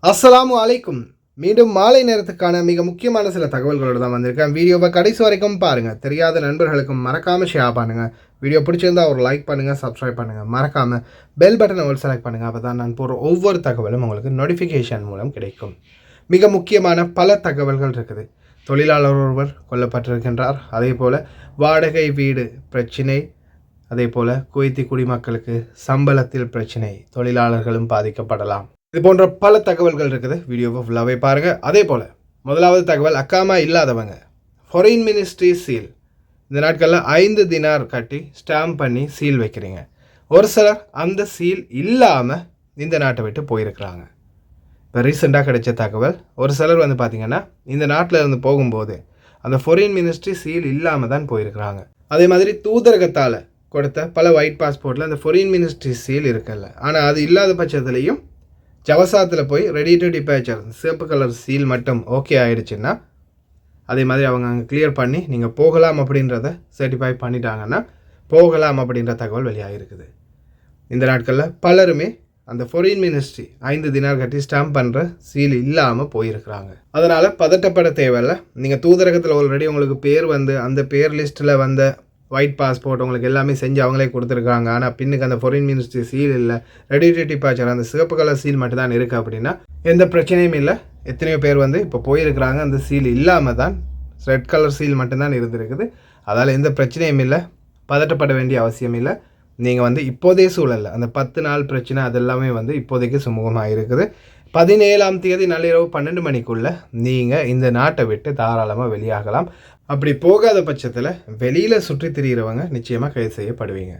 அஸ்ஸலாமு அலைக்கும். மீண்டும் மாலை நேரத்துக்கான மிக முக்கியமான சில தகவல்களோடு தான் வந்திருக்கேன். வீடியோவை கடைசி வரைக்கும் பாருங்கள். தெரியாத நண்பர்களுக்கும் மறக்காமல் ஷேர் பண்ணுங்கள். வீடியோ பிடிச்சிருந்தால் ஒரு லைக் பண்ணுங்கள், சப்ஸ்கிரைப் பண்ணுங்கள். மறக்காமல் பெல் பட்டனை ஒரு செலக்ட் பண்ணுங்கள். அப்போ தான் நான் போகிற ஒவ்வொரு தகவலும் உங்களுக்கு நோட்டிஃபிகேஷன் மூலம் கிடைக்கும். மிக முக்கியமான பல தகவல்கள் இருக்குது. தொழிலாளர் ஒருவர் கொல்லப்பட்டிருக்கின்றார். அதே போல் வாடகை வீடு பிரச்சினை, அதே போல் குவைத்தி குடிமக்களுக்கு சம்பளத்தில் பிரச்சினை, தொழிலாளர்களும் பாதிக்கப்படலாம். இது போன்ற பல தகவல்கள் இருக்குது. வீடியோவை ஃபுல்லாகவே பாருங்கள். அதே போல் முதலாவது தகவல், அக்காமா இல்லாதவங்க ஃபாரின் மினிஸ்ட்ரி சீல். இந்த நாட்களில் 5 தினார் கட்டி ஸ்டாம்ப் பண்ணி சீல் வைக்கிறீங்க. ஒரு சிலர் அந்த சீல் இல்லாமல் இந்த நாட்டை விட்டு போயிருக்கிறாங்க. இப்போ ரீசெண்டாக கிடைச்ச தகவல், ஒரு சிலர் பார்த்திங்கன்னா இந்த நாட்டில் இருந்து போகும்போது அந்த ஃபாரின் மினிஸ்ட்ரி சீல் இல்லாமல் தான் போயிருக்கிறாங்க. அதே மாதிரி தூதரகத்தால் கொடுத்த பல ஒயிட் பாஸ்போர்ட்டில் அந்த ஃபாரின் மினிஸ்ட்ரி சீல் இருக்குல்ல, ஆனால் அது இல்லாத பட்சத்துலேயும் ஜவசாத்தில் போய் ரெடி டு டிபேச்சர் சிவப்பு கலர் சீல் மட்டும் ஓகே ஆகிடுச்சுன்னா, அதே மாதிரி அவங்க அங்கே கிளியர் பண்ணி நீங்கள் போகலாம் அப்படின்றத சர்டிஃபை பண்ணிட்டாங்கன்னா போகலாம் அப்படின்ற தகவல் வெளியாகிருக்குது. இந்த நாட்களில் பலருமே அந்த ஃபாரின் மினிஸ்ட்ரி 5 தினார் கட்டி ஸ்டாம்ப் பண்ணுற சீல் இல்லாமல் போயிருக்கிறாங்க. அதனால் பதட்டப்பட தேவையில்லை. நீங்கள் தூதரகத்தில் ஆல்ரெடி உங்களுக்கு பேர் அந்த பேர் லிஸ்ட்டில் வந்த ஒயிட் பாஸ்போர்ட் உங்களுக்கு எல்லாமே செஞ்சு அவங்களே கொடுத்துருக்காங்க. ஆனால் பின்னுக்கு அந்த ஃபாரின் மினிஸ்ட்ரி சீல் இல்லை, ரெடி டு டிபார்ச்சர் அந்த சிவப்பு கலர் சீல் மட்டும் தான் இருக்குது அப்படின்னா எந்த பிரச்சனையும் இல்லை. எத்தனையோ பேர் இப்போ போயிருக்கிறாங்க, அந்த சீல் இல்லாமல் தான் ரெட் கலர் சீல் மட்டும்தான் இருந்திருக்குது. அதால் எந்த பிரச்சனையும் இல்லை, பதட்டப்பட வேண்டிய அவசியம் இல்லை. நீங்கள் இப்போதைய சூழலில் அந்த 10 நாள் பிரச்சனை அதெல்லாமே இப்போதைக்கு சுமூகமாக இருக்குது. 17ஆம் தேதி நள்ளிரவு 12 மணிக்குள்ளே நீங்கள் இந்த நாட்டை விட்டு தாராளமாக வெளியாகலாம். அப்படி போகாத பட்சத்தில் வெளியில் சுற்றி திரிகிறவங்க நிச்சயமாக கைது செய்யப்படுவீங்க.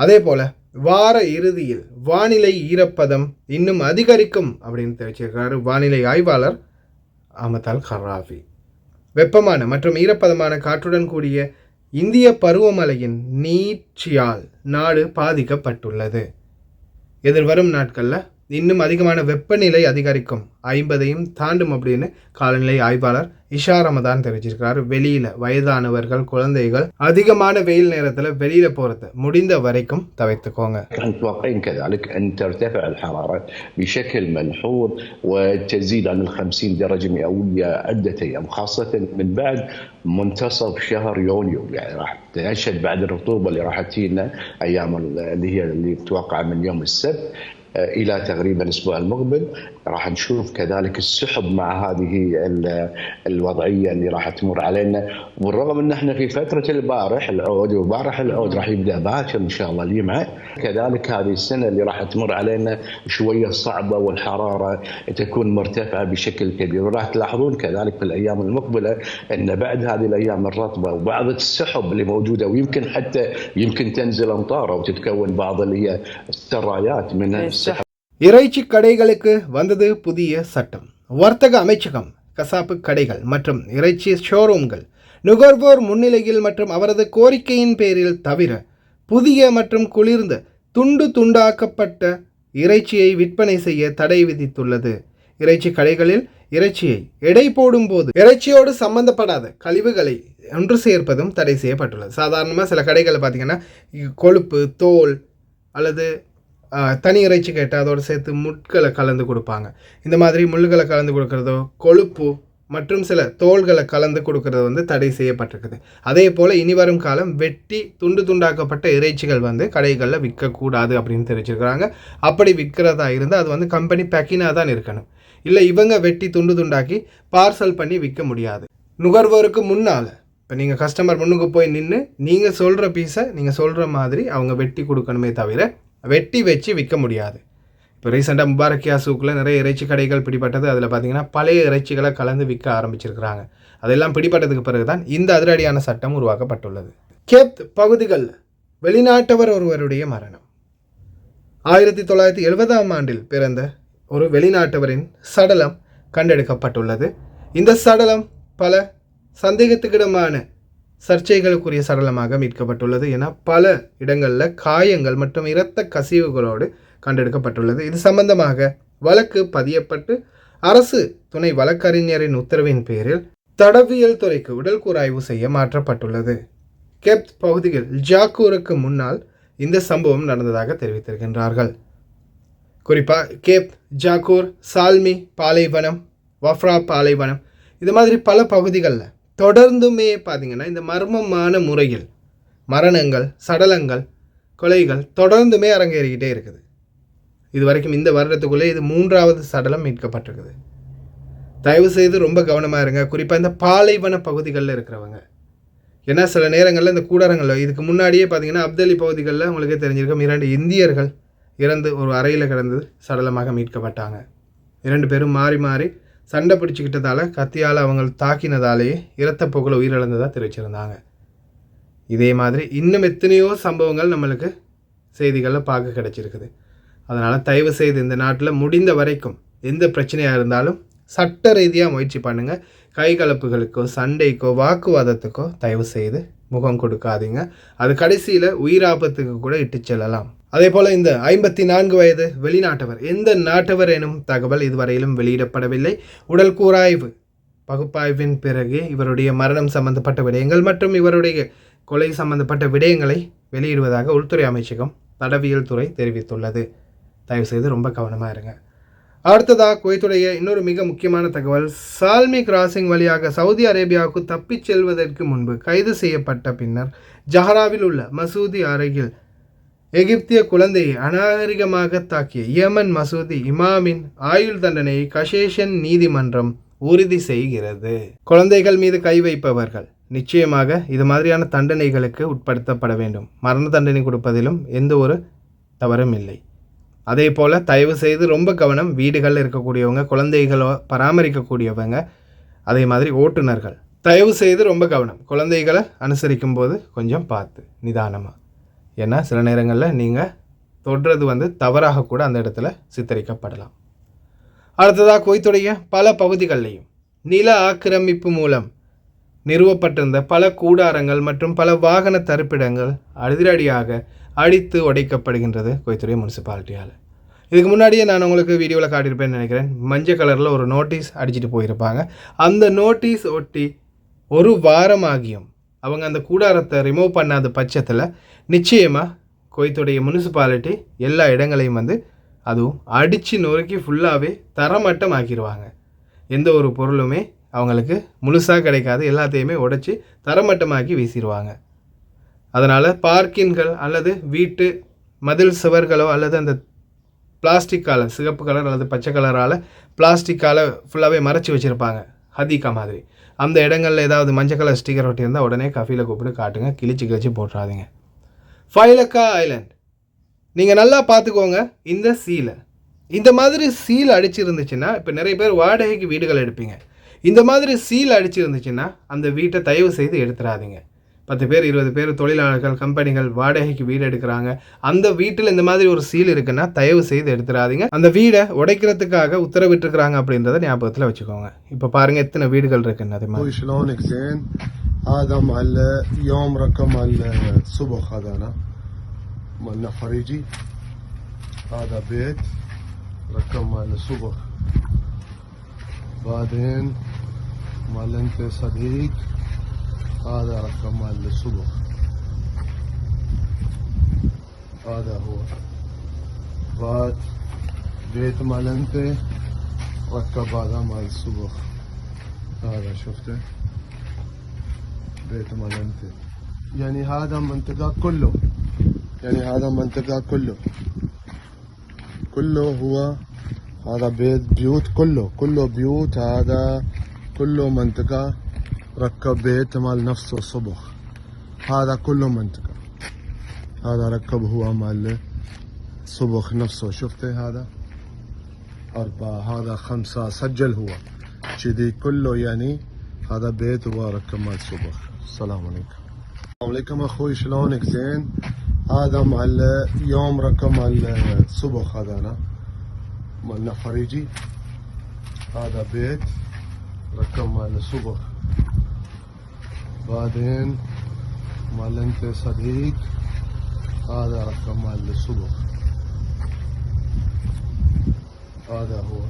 அதே போல் வார இறுதியில் வானிலை ஈரப்பதம் இன்னும் அதிகரிக்கும் அப்படின்னு தெரிவிச்சிருக்கிறாரு வானிலை ஆய்வாளர் அஹ்மத் அல் கராஃபி. வெப்பமான மற்றும் ஈரப்பதமான காற்றுடன் கூடிய இந்திய பருவமழையின் நீட்சியால் நாடு பாதிக்கப்பட்டுள்ளது. எதிர்வரும் நாட்களில் இன்னும் அதிகமான வெப்பநிலை அதிகரிக்கும், 50ஐயும் தாண்டும் அப்படின்னு காலநிலை ஆய்வாளர் இஷா ரமதான் தெரிவிச்சிருக்கிறார். வெளியில் வயதானவர்கள், குழந்தைகள் அதிகமான வெயில் நேரத்தில் வெளியில் போகிறத முடிந்த வரைக்கும் தவிர்த்துக்கோங்க. متوقعين كذلك أن ترتفع الحرارة بشكل ملحوظ وتزيد عن 50 درجة مئوية عدة أيام، خاصة من بعد منتصف شهر يونيو. يعني راح تنشد بعد الرطوبة اللي راح تجينا أيام اللي تتوقع من يوم السبت إلى تقريبا الأسبوع المقبل. راح نشوف كذلك السحب مع هذه الوضعية اللي راح تمر علينا. والرغم أن احنا في فترة البارح العود، وبارح العود راح يبدأ باكر إن شاء الله الجمعة. كذلك هذه السنة اللي راح تمر علينا شوية صعبة والحرارة تكون مرتفعة بشكل كبير. وراح تلاحظون كذلك في الأيام المقبلة أن بعد هذه الأيام الرطبة وبعض السحب اللي موجودة، ويمكن حتى تنزل أمطار أو تتكون بعض اللي هي السرايات من السحب. இறைச்சி கடைகளுக்கு வந்தது புதிய சட்டம். வர்த்தக அமைச்சகம் கசாப்பு கடைகள் மற்றும் இறைச்சி ஷோரூம்கள் நுகர்வோர் முன்னிலையில் மற்றும் அவரது கோரிக்கையின் பேரில் தவிர புதிய மற்றும் குளிர்ந்த துண்டாக்கப்பட்ட இறைச்சியை விற்பனை செய்ய தடை விதித்துள்ளது. இறைச்சி கடைகளில் இறைச்சியை எடை போடும்போது இறைச்சியோடு சம்பந்தப்படாத கழிவுகளை ஒன்று சேர்ப்பதும் தடை செய்யப்பட்டுள்ளது. சாதாரணமாக சில கடைகளில் பார்த்திங்கன்னா கொழுப்பு, தோல் அல்லது தனி இறைச்சி கேட்டால் அதோடு சேர்த்து முட்களை கலந்து கொடுப்பாங்க. இந்த மாதிரி முள்ளுகளை கலந்து கொடுக்குறதோ, கொழுப்பு மற்றும் சில தோள்களை கலந்து கொடுக்கறது தடை செய்யப்பட்டிருக்குது. அதே போல் இனி வரும் காலம் வெட்டி துண்டாக்கப்பட்ட இறைச்சிகள் கடைகளில் விற்கக்கூடாது அப்படின்னு தெரிவிச்சிருக்கிறாங்க. அப்படி விற்கிறதா இருந்தால் அது கம்பெனி பேக்கினாக தான் இருக்கணும். இல்லை இவங்க வெட்டி துண்டாக்கி பார்சல் பண்ணி விற்க முடியாது. நுகர்வோருக்கு முன்னால் இப்போ நீங்கள் கஸ்டமர் முன்னுக்கு போய் நின்று நீங்கள் சொல்கிற பீஸை நீங்கள் சொல்கிற மாதிரி அவங்க வெட்டி கொடுக்கணுமே தவிர வெட்டி வச்சு விற்க முடியாது. இப்போ ரீசெண்டாக முபாரக்கியா சூக்கில் நிறைய இறைச்சி கடைகள் பிடிப்பட்டது. அதில் பார்த்திங்கன்னா பழைய இறைச்சிகளை கலந்து விற்க ஆரம்பிச்சிருக்கிறாங்க. அதெல்லாம் பிடிப்பட்டதுக்கு பிறகு தான் இந்த அதிரடியான சட்டம் உருவாக்கப்பட்டுள்ளது. கேப்த் பகுதிகளில் வெளிநாட்டவர் ஒருவருடைய மரணம். 1970ஆம் ஆண்டில் பிறந்த ஒரு வெளிநாட்டவரின் சடலம் கண்டெடுக்கப்பட்டுள்ளது. இந்த சடலம் பல சந்தேகத்துக்கிடமான சர்ச்சைகளுக்குரிய சடலமாக மீட்கப்பட்டுள்ளது என பல இடங்களில் காயங்கள் மற்றும் இரத்த கசிவுகளோடு கண்டெடுக்கப்பட்டுள்ளது. இது சம்பந்தமாக வழக்கு பதியப்பட்டு அரசு துணை வழக்கறிஞரின் உத்தரவின் பேரில் தடவியல் துறைக்கு உடல் கூராய்வு செய்ய மாற்றப்பட்டுள்ளது. கெப்த் பகுதியில் ஜாக்கூருக்கு முன்னால் இந்த சம்பவம் நடந்ததாக தெரிவித்திருக்கின்றார்கள். குறிப்பாக கேப், ஜாக்கூர், சால்மி பாலைவனம், வஃப்ரா பாலைவனம், இது மாதிரி பல பகுதிகளில் தொடர்ந்துமே பார்த்திங்கன்னா இந்த மர்மமான முறையில் மரணங்கள், சடலங்கள், கொலைகள் தொடர்ந்துமே அரங்கேறிக்கிட்டே இருக்குது. இது வரைக்கும் இந்த வருடத்துக்குள்ளே இது 3வது சடலம் மீட்கப்பட்டிருக்குது. தயவு செய்து ரொம்ப கவனமாக இருங்க, குறிப்பாக இந்த பாலைவன பகுதிகளில் இருக்கிறவங்க. ஏன்னா சில நேரங்களில் இந்த கூடாரங்களில் இதுக்கு முன்னாடியே பார்த்திங்கன்னா அப்தலி பகுதிகளில் உங்களுக்கே தெரிஞ்சிருக்கும் 2 இந்தியர்கள் இறந்து ஒரு அறையில் கிடந்து சடலமாக மீட்கப்பட்டாங்க. 2 பேரும் மாறி மாறி சண்டை பிடிச்சிக்கிட்டதால் கத்தியால் அவங்க தாக்கினதாலேயே இரத்தப்போக்கில் உயிரிழந்ததாக தெரிவிச்சிருந்தாங்க. இதே மாதிரி இன்னும் எத்தனையோ சம்பவங்கள் நம்மளுக்கு செய்திகளில் பார்க்க கிடச்சிருக்குது. அதனால் தயவு செய்து இந்த நாட்டில் முடிந்த வரைக்கும் எந்த பிரச்சனையாக இருந்தாலும் சட்ட ரீதியாக முயற்சி பண்ணுங்கள். கைகலப்புகளுக்கோ சண்டைக்கோ வாக்குவாதத்துக்கோ தயவு செய்து முகம் கொடுக்காதீங்க. அது கடைசியில் உயிராபத்துக்கு கூட இட்டு செல்லலாம். அதே போல் இந்த 54 வயது வெளிநாட்டவர், எந்த நாட்டவர் எனும் தகவல் இதுவரையிலும் வெளியிடப்படவில்லை. உடல் கூராய்வு பகுப்பாய்வின் பிறகு இவருடைய மரணம் சம்பந்தப்பட்ட விடயங்கள் மற்றும் இவருடைய கொலை சம்பந்தப்பட்ட விடயங்களை வெளியிடுவதாக உள்துறை அமைச்சகம் தடவியல் துறை தெரிவித்துள்ளது. தயவுசெய்து ரொம்ப கவனமாக இருங்க. அடுத்ததாக குவைத்துடைய இன்னொரு மிக முக்கியமான தகவல், சால்மி கிராசிங் வழியாக சவுதி அரேபியாவுக்கு தப்பிச் செல்வதற்கு முன்பு கைது செய்யப்பட்ட பின்னர் ஜஹராவில் உள்ள மசூதி அருகில் எகிப்திய குழந்தையை அநாகரிகமாக தாக்கிய யமன் மசூதி இமாமின் ஆயுள் தண்டனையை கஷேஷன் நீதிமன்றம் உறுதி செய்கிறது. குழந்தைகள் மீது கை வைப்பவர்கள் நிச்சயமாக இது மாதிரியான தண்டனைகளுக்கு உட்படுத்தப்பட வேண்டும். மரண தண்டனை கொடுப்பதிலும் எந்த ஒரு தவறும் இல்லை. அதே போல் தயவு செய்து ரொம்ப கவனம், வீடுகளில் இருக்கக்கூடியவங்க, குழந்தைகளோ பராமரிக்கக்கூடியவங்க, அதே மாதிரி ஓட்டுநர்கள் தயவு செய்து ரொம்ப கவனம். குழந்தைகளை அனுசரிக்கும் போது கொஞ்சம் பார்த்து நிதானமாக. ஏன்னா சில நேரங்களில் நீங்கள் தொடுறது தவறாக கூட அந்த இடத்துல சித்தரிக்கப்படலாம். அடுத்ததாக குவைத்துடைய பல பகுதிகளிலையும் நில ஆக்கிரமிப்பு மூலம் நிறுவப்பட்டிருந்த பல கூடாரங்கள் மற்றும் பல வாகன தரிப்பிடங்கள் அதிரடியாக அடித்து உடைக்கப்படுகின்றது குவைத்துறை முனிசிபாலிட்டியால். இதுக்கு முன்னாடியே நான் உங்களுக்கு வீடியோவில் காட்டியிருப்பேன்னு நினைக்கிறேன். மஞ்சள் கலரில் ஒரு நோட்டீஸ் அடிச்சுட்டு போயிருப்பாங்க. அந்த நோட்டீஸ் ஒட்டி ஒரு வாரமாகியும் அவங்க அந்த கூடாரத்தை ரிமூவ் பண்ணாத பட்சத்தில் நிச்சயமாக குவைத்துடைய முனிசிபாலிட்டி எல்லா இடங்களையும் அதுவும் அடித்து நொறுக்கி ஃபுல்லாகவே தரமட்டம் ஆக்கிடுவாங்க. எந்த ஒரு பொருளுமே அவங்களுக்கு முழுசாக கிடைக்காது, எல்லாத்தையுமே உடைச்சி தரமட்டமாக்கி வீசிடுவாங்க. அதனால் பார்க்கின்கள் அல்லது வீட்டு மதில் சுவர்களோ அல்லது அந்த பிளாஸ்டிக்கால், சிகப்பு கலர் அல்லது பச்சை கலரால் பிளாஸ்டிக்கால் ஃபுல்லாகவே மறைச்சி வச்சுருப்பாங்க ஹதீக்கா மாதிரி. அந்த இடங்களில் ஏதாவது மஞ்சள் கலர் ஸ்டிக்கர் ஒட்டி இருந்தால் உடனே கஃபீல கூப்பிட்டு காட்டுங்க, கிழிச்சு போட்டுறாதீங்க. ஃபைலக்கா ஐலண்ட் நீங்கள் நல்லா பார்த்துக்கோங்க. இந்த சீலை இந்த மாதிரி சீல் அடிச்சிருந்துச்சுன்னா, இப்போ நிறைய பேர் வாடகைக்கு வீடுகள் எடுப்பீங்க. இந்த மாதிரி சீல் அடிச்சிருந்துச்சுன்னா அந்த வீட்டை தயவு செய்து எடுத்துடாதீங்க. 10 பேர் 20 பேர் தொழிலாளர்கள், கம்பெனிகள் வாடகைக்கு வீடு எடுக்கிறாங்க. அந்த வீட்டில் இந்த மாதிரி ஒரு சீல் இருக்குன்னா தயவு செய்து எடுத்துடாதீங்க. அந்த வீடை உடைக்கிறதுக்காக உத்தரவிட்டிருக்கிறாங்க அப்படின்றத ஞாபகத்தில் வச்சுக்கோங்க. இப்போ பாருங்கள் எத்தனை வீடுகள் இருக்குன்னு. அதே மாதிரி هذا مع اليوم رقم الصبح هذانا مالنا خريجي هذا بيت رقم مال الصبح بعدين مال انت صديق هذا رقم مال الصبح هذا هو بعد بيت مال انت ركب هذا مال الصبح هذا شفته بيت مالنتي يعني هذا منطقة كله يعني هذا منطقة كله هو هذا بيوت كله بيوت هذا كله منطقة ركب بيت مال نفسه الصبح هذا كله منطقة هذا ركب هو مال الصبح نفسه شفته هذا 4 هذا 5 سجل هو كذي كله يعني هذا بيت هو ركب مال الصبح. السلام عليكم. السلام عليكم اخوي شلونك زين؟ هذا مع اليوم رقم الصبح هذانا مالنا خريجي هذا بيت رقم مال الصبح بعدين مال انت صديق هذا رقم مال الصبح هذا هو.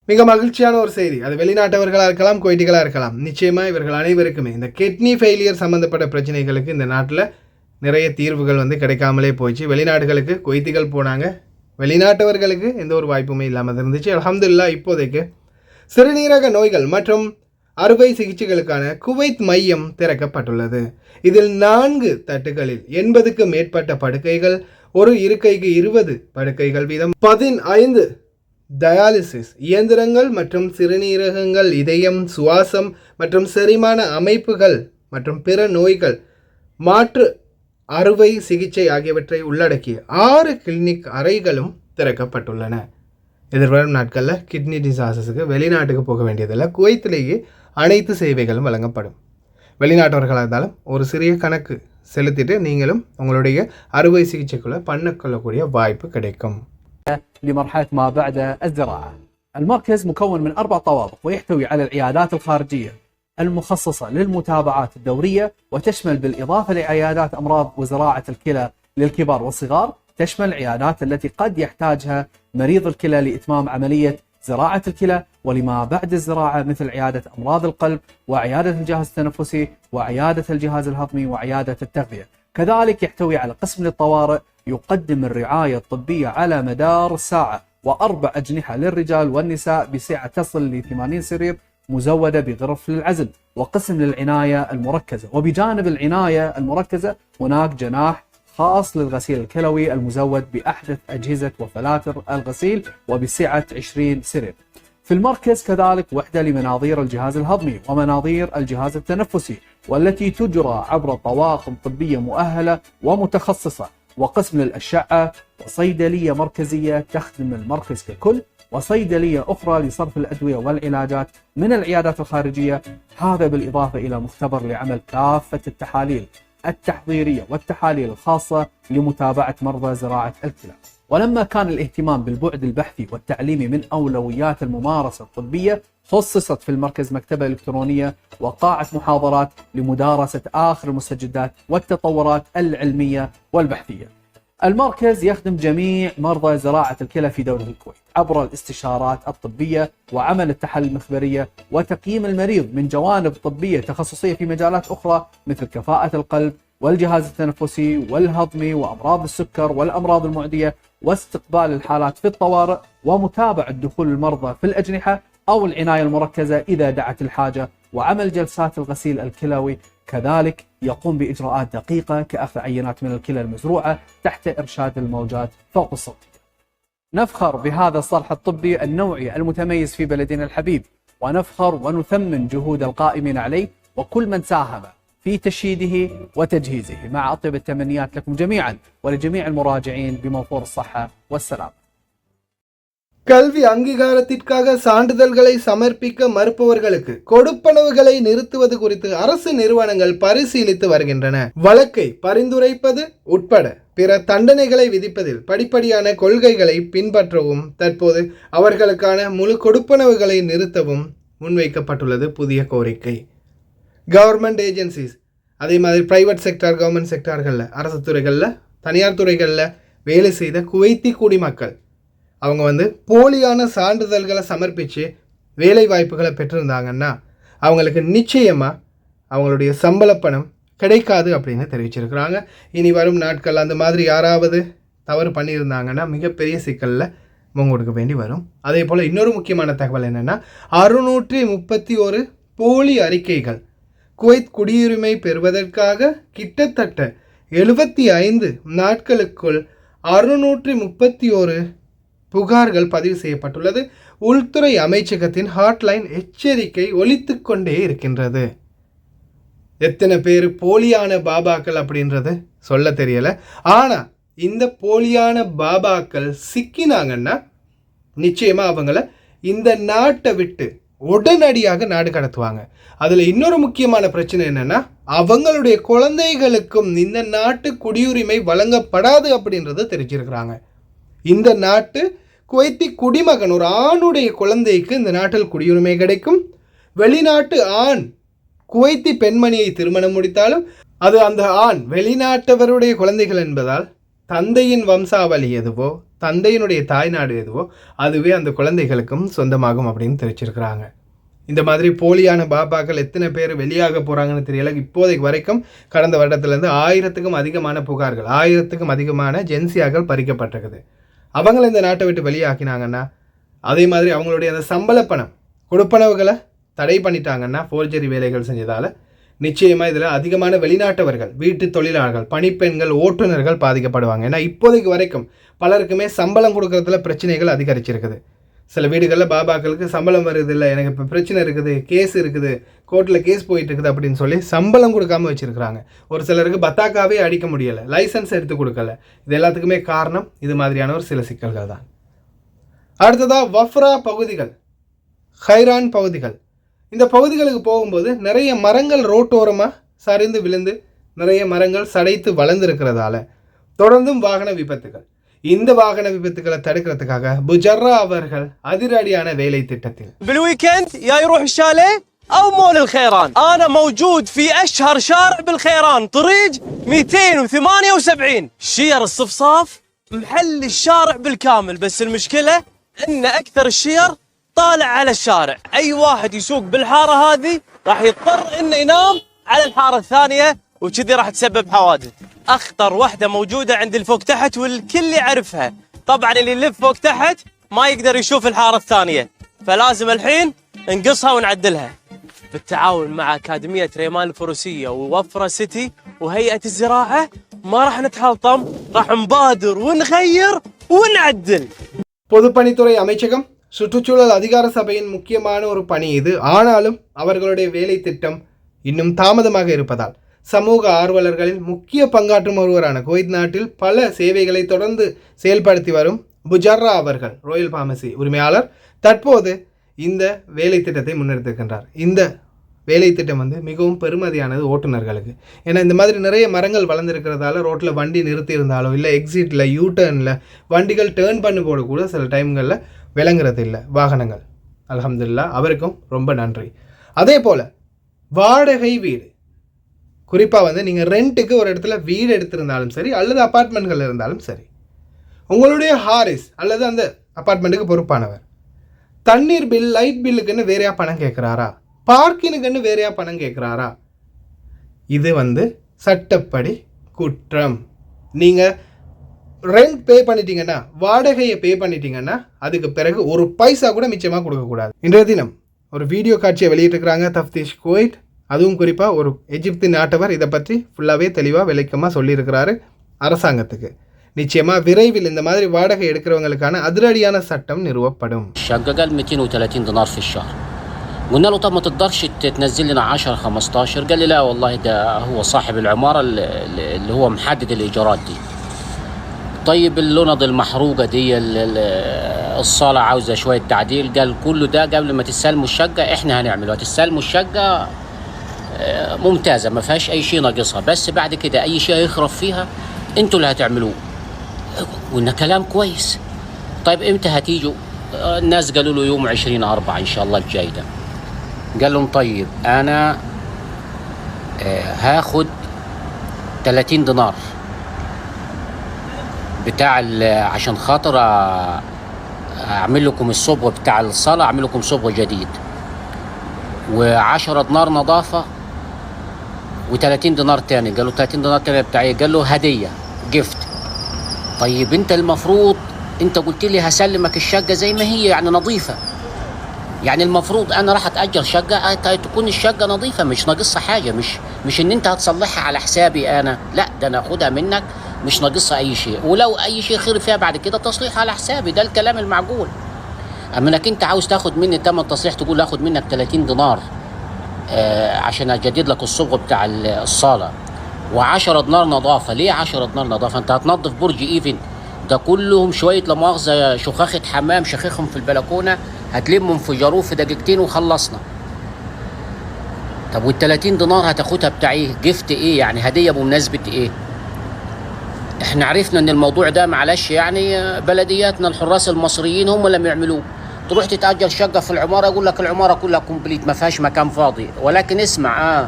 மிக மகிழ்ச்சியான ஒரு செய்தி. அது வெளிநாட்டவர்களாக இருக்கலாம், குவைட்டிகளாக இருக்கலாம். நிச்சயமாக இவர்கள் அனைவருக்குமே இந்த கிட்னி ஃபெயிலியர் சம்மந்தப்பட்ட பிரச்சனைகளுக்கு இந்த நாட்டில் நிறைய தீர்வுகள் கிடைக்காமலே போயிடுச்சு. வெளிநாடுகளுக்கு குவைத்திகள் போனாங்க, வெளிநாட்டவர்களுக்கு எந்த ஒரு வாய்ப்புமே இல்லாமல் இருந்துச்சு. அல்ஹம்துலில்லாஹ் இப்போதைக்கு சிறுநீரக நோய்கள் மற்றும் அறுவை சிகிச்சைகளுக்கான குவைத் மையம் திறக்கப்பட்டுள்ளது. இதில் 4 தட்டுகளில் 80க்கு மேற்பட்ட படுக்கைகள், ஒரு இருக்கைக்கு 20 படுக்கைகள் வீதம், 15 டயாலிசிஸ் இயந்திரங்கள் மற்றும் சிறுநீரகங்கள், இதயம், சுவாசம் மற்றும் செரிமான அமைப்புகள் மற்றும் பிற நோய்கள், மாற்று அறுவை சிகிச்சை ஆகியவற்றை உள்ளடக்கிய 6 கிளினிக் அறைகளும் திறக்கப்பட்டுள்ளன. எதிர்வரும் நாட்களில் கிட்னி டிசாசஸுக்கு வெளிநாட்டுக்கு போக வேண்டியதில்லை, குவைத்திலேயே அனைத்து சேவைகளும் வழங்கப்படும். வெளிநாட்டவர்களாக இருந்தாலும் ஒரு சிறிய கணக்கு செலுத்திட்டு நீங்களும் உங்களுடைய அறுவை சிகிச்சைக்குள்ளே பண்ணக்கொள்ளக்கூடிய வாய்ப்பு கிடைக்கும். لمرحلة ما بعد الزراعة. المركز مكون من 4 طوابق ويحتوي على العيادات الخارجية المخصصة للمتابعات الدورية، وتشمل بالإضافة لعيادات أمراض وزراعة الكلى للكبار والصغار، تشمل العيادات التي قد يحتاجها مريض الكلى لإتمام عملية زراعة الكلى ولما بعد الزراعة، مثل عيادة أمراض القلب وعيادة الجهاز التنفسي وعيادة الجهاز الهضمي وعيادة التغذية. كذلك يحتوي على قسم للطوارئ يقدم الرعاية الطبية على مدار الساعة، و4 أجنحة للرجال والنساء بسعة تصل ل 80 سرير مزودة بغرف للعزل، وقسم للعناية المركزة. وبجانب العناية المركزة هناك جناح خاص للغسيل الكلوي المزود بأحدث أجهزة وفلاتر الغسيل وبسعة 20 سرير. في المركز كذلك وحدة لمناظير الجهاز الهضمي ومناظير الجهاز التنفسي، والتي تجرى عبر طواقم طبية مؤهلة ومتخصصة، وقسم للأشعة، وصيدلية مركزية تخدم المركز ككل، وصيدلية أخرى لصرف الأدوية والعلاجات من العيادات الخارجية. هذا بالإضافة إلى مختبر لعمل كافة التحاليل التحضيرية والتحاليل الخاصة لمتابعة مرضى زراعة الكلى. ولما كان الاهتمام بالبعد البحثي والتعليمي من أولويات الممارسة الطبية، خصصت في المركز مكتبة إلكترونية وقاعة محاضرات لمدارسة آخر المستجدات والتطورات العلمية والبحثية. المركز يخدم جميع مرضى زراعة الكلى في دولة الكويت عبر الاستشارات الطبية وعمل التحاليل المخبرية وتقييم المريض من جوانب طبية تخصصية في مجالات أخرى مثل كفاءة القلب والجهاز التنفسي والهضمي وأمراض السكر والأمراض المعدية، واستقبال الحالات في الطوارئ، ومتابعة دخول المرضى في الأجنحة أو العناية المركزة إذا دعت الحاجة، وعمل جلسات الغسيل الكلوي. كذلك يقوم بإجراءات دقيقة كأخذ عينات من الكلى المزروعة تحت إرشاد الموجات فوق الصوتية. نفخر بهذا الصرح الطبي النوعي المتميز في بلدنا الحبيب، ونفخر ونثمن جهود القائمين عليه وكل من ساهم في تشييده وتجهيزه، مع أطيب التمنيات لكم جميعا ولجميع المراجعين بموفور الصحة والسلام. கல்வி அங்கீகாரத்திற்காக சான்றிதழ்களை சமர்ப்பிக்க மறுப்பவர்களுக்கு கொடுப்பனவுகளை நிறுத்துவது குறித்து அரசு நிறுவனங்கள் பரிசீலித்து வருகின்றன. வழக்கை பரிந்துரைப்பது உட்பட பிற தண்டனைகளை விதிப்பதில் படிப்படியான கொள்கைகளை பின்பற்றவும் தற்போது அவர்களுக்கான முழு கொடுப்பனவுகளை நிறுத்தவும் முன்வைக்கப்பட்டுள்ளது புதிய கோரிக்கை. கவர்மெண்ட் ஏஜென்சிஸ், அதே மாதிரி ப்ரைவேட் செக்டார், கவர்மெண்ட் செக்டார்களில், அரசு துறைகளில், தனியார் துறைகளில் வேலை செய்த குவைத்தி குடிமக்கள் அவங்க போலியான சான்றிதழ்களை சமர்ப்பித்து வேலை வாய்ப்புகளை பெற்றிருந்தாங்கன்னா அவங்களுக்கு நிச்சயமாக அவங்களுடைய சம்பள பணம் கிடைக்காது அப்படின்னு தெரிவிச்சிருக்கிறாங்க. இனி வரும் நாட்கள் அந்த மாதிரி யாராவது தவறு பண்ணியிருந்தாங்கன்னா மிகப்பெரிய சிக்கலில் முகம் கொடுக்க வேண்டி வரும். அதே போல் இன்னொரு முக்கியமான தகவல் என்னென்னா, 631 போலி அறிக்கைகள் குவைத் குடியுரிமை பெறுவதற்காக கிட்டத்தட்ட 75 நாட்களுக்குள் 631 புகார்கள் பதிவு செய்யப்பட்டுள்ளது. உள்துறை அமைச்சகத்தின் ஹாட்லைன் எச்சரிக்கை ஒலித்து கொண்டே இருக்கின்றது. எத்தனை பேர் போலியான பாபாக்கள் அப்படின்றது சொல்ல தெரியலை. ஆனால் இந்த போலியான பாபாக்கள் சிக்கினாங்கன்னா நிச்சயமாக அவங்கள இந்த நாட்டை விட்டு உடனடியாக நாடு கடத்துவாங்க. அதில் இன்னொரு முக்கியமான பிரச்சனை என்னென்னா, அவங்களுடைய குழந்தைகளுக்கும் இந்த நாட்டு குடியுரிமை வழங்கப்படாது அப்படின்றத தெரிஞ்சிருக்கிறாங்க. இந்த நாட்டு குவைத்தி குடிமகன் ஒரு ஆணுடைய குழந்தைக்கு இந்த நாட்டில் குடியுரிமை கிடைக்கும். வெளிநாட்டு ஆண் குவைத்தி பெண்மணியை திருமணம் முடித்தாலும் அது அந்த ஆண் வெளிநாட்டவருடைய குழந்தைகள் என்பதால் தந்தையின் வம்சாவளி எதுவோ, தந்தையினுடைய தாய்நாடு எதுவோ அதுவே அந்த குழந்தைகளுக்கும் சொந்தமாகும் அப்படின்னு தெரிவிச்சிருக்கிறாங்க. இந்த மாதிரி போலியான பாபாக்கள் எத்தனை பேர் வெளியாக போகிறாங்கன்னு தெரியல. இப்போதைக்கு வரைக்கும் கடந்த வருடத்திலேருந்து 1000க்கும் அதிகமான புகார்கள், 1000க்கும் அதிகமான ஜென்சியாக்கள் பறிக்கப்பட்டிருக்குது. அவங்கள இந்த நாட்டை விட்டு வெளியாக்கினாங்கன்னா, அதே மாதிரி அவங்களுடைய அந்த சம்பள பணம் கொடுப்பனவுகளை தடை பண்ணிட்டாங்கன்னா, ஃபோர்ஜரி வேலைகள் செஞ்சதால் நிச்சயமாக இதில் அதிகமான வெளிநாட்டவர்கள், வீட்டு தொழிலாளர்கள், பணிப்பெண்கள், ஓட்டுநர்கள் பாதிக்கப்படுவாங்க. ஏன்னா இப்போதைக்கு வரைக்கும் பலருக்குமே சம்பளம் கொடுக்கறதுல பிரச்சனைகள் அதிகரிச்சிருக்குது. சில வீடுகளில் பாபாக்களுக்கு சம்பளம் வருது இல்லை, எனக்கு இப்போ பிரச்சனை இருக்குது, கேஸ் இருக்குது, கோர்ட்டில் கேஸ் போயிட்டு இருக்குது அப்படின்னு சொல்லி சம்பளம் கொடுக்காம வச்சுருக்கிறாங்க. ஒரு சிலருக்கு பத்தாக்காவே அடிக்க முடியலை, லைசன்ஸ் எடுத்து கொடுக்கல. இது எல்லாத்துக்குமே காரணம் இது மாதிரியான ஒரு சில சிக்கல்கள் தான். அடுத்ததாக வஃப்ரா பகுதிகள், ஹைரான் பகுதிகள். இந்த பகுதிகளுக்கு போகும்போது நிறைய மரங்கள் ரோட்டோரமாக சரிந்து விழுந்து நிறைய மரங்கள் சடைத்து வளர்ந்துருக்கிறதால தொடர்ந்தும் வாகன விபத்துகள். இந்த வாகன விபத்துகளை தடுக்கிறதுக்காக புஜர்ரா அவர்கள் அதிரடியான வேலை திட்டத்தில் بالويكند يا يروح الشاليه او مول الخيران. انا موجود في اشهر شارع بالخيران، طريق 278. شير الصفصاف محل الشارع بالكامل، بس المشكله ان اكثر الشير طالع على الشارع. اي واحد يسوق بالحاره هذه راح يضطر انه ينام على الحاره الثانيه، وكذي راح تسبب حوادث. اخطر وحده موجوده عند الفوق تحت والكل يعرفها. طبعا اللي يلف فوق تحت ما يقدر يشوف الحاره الثانيه، فلازم الحين نقصها ونعدلها. بالتعاون مع اكاديميه ريمان الفروسيه ووفره سيتي وهيئه الزراعه ما راح نتحلطم، راح نبادر ونغير ونعدل. பொதுப்பணித்துறை அமைச்சகம் சுற்றுச்சூழல் அதிகார சபையின் முக்கியமான ஒரு பணி இது. ஆனாலும் அவர்களுடைய வேலை திட்டம் இன்னும் தாமதமாக இருப்பதால் சமூக ஆர்வலர்களில் முக்கிய பங்காற்றும் ஒருவரான குவைத் நாட்டில் பல சேவைகளை தொடர்ந்து செயல்படுத்தி வரும் புஜர்ரா அவர்கள், ராயல் பார்மசி உரிமையாளர், தற்போது இந்த வேலை திட்டத்தை முன்னெடுத்திருக்கின்றார். இந்த வேலை திட்டம் மிகவும் பெருமதியானது ஓட்டுநர்களுக்கு. ஏன்னா இந்த மாதிரி நிறைய மரங்கள் வளர்ந்துருக்கிறதால ரோட்டில் வண்டி நிறுத்தி இருந்தாலோ இல்லை எக்ஸிட்டில் யூடர்னில் வண்டிகள் டேர்ன் பண்ணி போடக்கூட சில டைம்களில் விளங்குறது இல்லை வாகனங்கள். அல்ஹம்துலில்லாஹ், அவருக்கும் ரொம்ப நன்றி. அதே போல் வாடகை வீடு, குறிப்பாக நீங்கள் ரெண்ட்டுக்கு ஒரு இடத்துல வீடு எடுத்திருந்தாலும் சரி அல்லது அப்பார்ட்மெண்ட்கள் இருந்தாலும் சரி, உங்களுடைய ஹாரிஸ் அல்லது அந்த அப்பார்ட்மெண்ட்டுக்கு பொறுப்பானவர் தண்ணீர் பில், லைட் பில்லுக்குன்னு வேறையா பணம் கேட்குறாரா, பார்க்கினுக்குன்னு வேறையா பணம் கேட்குறாரா, இது சட்டப்படி குற்றம். நீங்கள் ரெண்ட் பே பண்ணிட்டீங்கன்னா, வாடகையை பே பண்ணிட்டீங்கன்னா அதுக்கு பிறகு ஒரு பைசா கூட மிச்சமாக கொடுக்கக்கூடாது. இன்றைய தினம் ஒரு வீடியோ காட்சியை வெளியிட்டிருக்கிறாங்க தஃப்தீஷ் குவைத். அதுவும் குறிப்பாக ஒரு எஜிப்து நாட்டவர் இதை பற்றி ஃபுல்லாகவே தெளிவாக விளக்கமாக சொல்லியிருக்கிறாரு அரசாங்கத்துக்கு. நிச்சயமாக விரைவில் இந்த மாதிரி வாடகை எடுக்கிறவங்களுக்கான அதிரடியான சட்டம் நிறுவப்படும். الشقة قال 230 دينار في الشهر. قلنا له طب ما تقدرش تنزل لنا 10 15؟ قال لي لا والله ده هو صاحب العمارة اللي هو محدد الإيجارات دي. طيب اللوند المحروقة دي، الصالة عاوزة شوية تعديل. قال كله ده قبل ما تستلموا الشقة احنا هنعمله. هتستلموا الشقة ممتازة ما فيهاش أي شيء ناقصها، بس بعد كده أي شيء يخرب فيها انتوا اللي هتعملوه. وإنه كلام كويس. طيب امتى هتيجوا؟ الناس قالوا له يوم 20/4 إن شاء الله الجاي ده. قال لهم طيب أنا هاخد 30 دينار بتاع عشان خاطر أعمل لكم الصبغة بتاع الصالة، أعمل لكم صبغة جديد، و10 دينار نظافة، و30 دينار تاني. قالوا 30 دينار تاني بتاع ايه؟ قال له هدية جفت. طيب انت المفروض انت قلت لي هسلمك الشقة زي ما هي يعني نظيفة، يعني المفروض انا راح اتأجر شقة تكون الشقة نظيفة مش ناقصها حاجة، مش ان انت هتصلحها على حسابي انا، لا ده انا اخدها منك مش ناقصها اي شيء، ولو اي شيء خير فيها بعد كده تصليح على حسابي. ده الكلام المعقول. اما انك انت عاوز تاخد مني تمن تصليح تقول اخد منك 30 دينار عشان اجدد لك الصبغه بتاع الصاله، و10 دينار نظافه. ليه 10 دينار نظافه؟ انت هتنظف برج ايفن ده كلهم شويه لا مؤاخذه شخاخه حمام شخيخهم في البلكونه، هتلمهم انفجروه في دقيقتين وخلصنا. طب وال30 دينار هتاخدها بتاع ايه؟ جفت ايه يعني؟ هديه بمناسبه ايه؟ احنا عرفنا ان الموضوع ده معلش يعني بلدياتنا الحراس المصريين هم اللي يعملوه. تروح تتأجر شقة في العمارة يقول لك العمارة كلها كومبليت ما فيهاش مكان فاضي، ولكن اسمع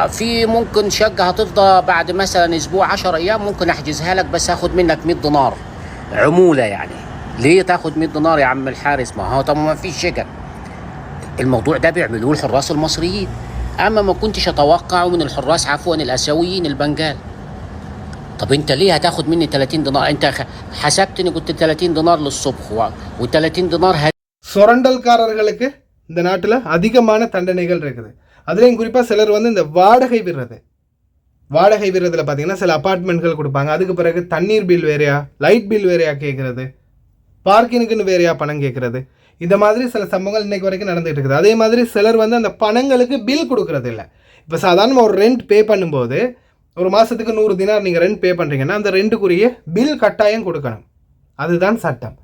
في ممكن شقة هتفضى بعد مثلا اسبوع 10 ايام ممكن احجزها لك بس هاخد منك 100 دينار عمولة. يعني ليه تاخد 100 دينار يا عم الحارس؟ ما هو طب ما فيش شقق. الموضوع ده بيعملوه الحراس المصريين. اما ما كنتش اتوقعه من الحراس عفوا الاسيويين البنجال. طب انت ليه هتاخد مني 30 دينار؟ انت حسبتني قلت 30 دينار للصبح و30 دينار சுரண்டல்காரர்களுக்கு இந்த நாட்டில் அதிகமான தண்டனைகள் இருக்குது. அதுலேயும் குறிப்பாக சிலர் வந்து இந்த வாடகை விடுறதுல பார்த்தீங்கன்னா சில அப்பார்ட்மெண்ட்கள் கொடுப்பாங்க. அதுக்கு பிறகு தண்ணீர் பில் வேறையா, லைட் பில் வேறையா கேட்குறது, பார்க்கிங்குன்னு வேறையா பணம் கேட்குறது, இந்த மாதிரி சில சம்பவங்கள் இன்றைக்கு வரைக்கும் நடந்துகிட்டு இருக்குது. அதே மாதிரி சிலர் வந்து அந்த பணங்களுக்கு பில் கொடுக்குறது இல்லை. இப்போ சாதாரணமாக ஒரு ரெண்ட் பே பண்ணும்போது ஒரு மாதத்துக்கு 100 தினார் நீங்கள் ரெண்ட் பே பண்ணுறீங்கன்னா அந்த ரெண்டுக்குரிய பில் கட்டாயம் கொடுக்கணும். அதுதான் சட்டம்.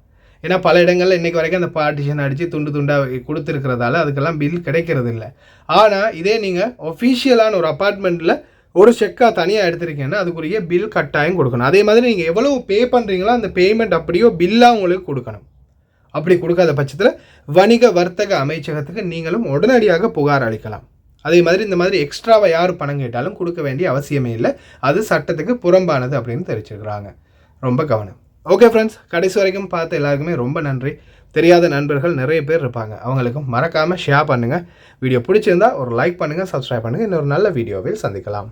ஏன்னா பல இடங்களில் இன்றைக்கு வரைக்கும் அந்த பார்ட்டிஷன் அடித்து துண்டு துண்டாக கொடுத்துருக்கிறதால அதுக்கெல்லாம் பில் கிடைக்கிறது இல்லை. ஆனால் இதே நீங்கள் ஒஃபிஷியலான ஒரு அப்பார்ட்மெண்ட்டில் ஒரு செக்காக தனியாக எடுத்துருக்கீங்கன்னா அதுக்குரிய பில் கட்டாயம் கொடுக்கணும். அதே மாதிரி நீங்கள் எவ்வளோ பே பண்ணுறீங்களோ அந்த பேமெண்ட் அப்படியோ பில்லாக உங்களுக்கு கொடுக்கணும். அப்படி கொடுக்காத பட்சத்தில் வணிக வர்த்தக அமைச்சகத்துக்கு நீங்களும் உடனடியாக புகார் அளிக்கலாம். அதே மாதிரி இந்த மாதிரி எக்ஸ்ட்ராவாக யார் பணம் கேட்டாலும் கொடுக்க வேண்டிய அவசியமே இல்லை. அது சட்டத்துக்கு புறம்பானது அப்படின்னு தெரிவிச்சிருக்கிறாங்க. ரொம்ப கவனம். ஓகே ஃப்ரெண்ட்ஸ், கடைசி வரைக்கும் பார்த்த எல்லாருக்குமே ரொம்ப நன்றி. தெரியாத நண்பர்கள் நிறைய பேர் இருப்பாங்க, அவங்களுக்கும் மறக்காமல் ஷேர் பண்ணுங்கள். வீடியோ பிடிச்சிருந்தா ஒரு லைக் பண்ணுங்கள், சப்ஸ்கிரைப் பண்ணுங்கள். இன்னொரு நல்ல வீடியோவில் சந்திக்கலாம்.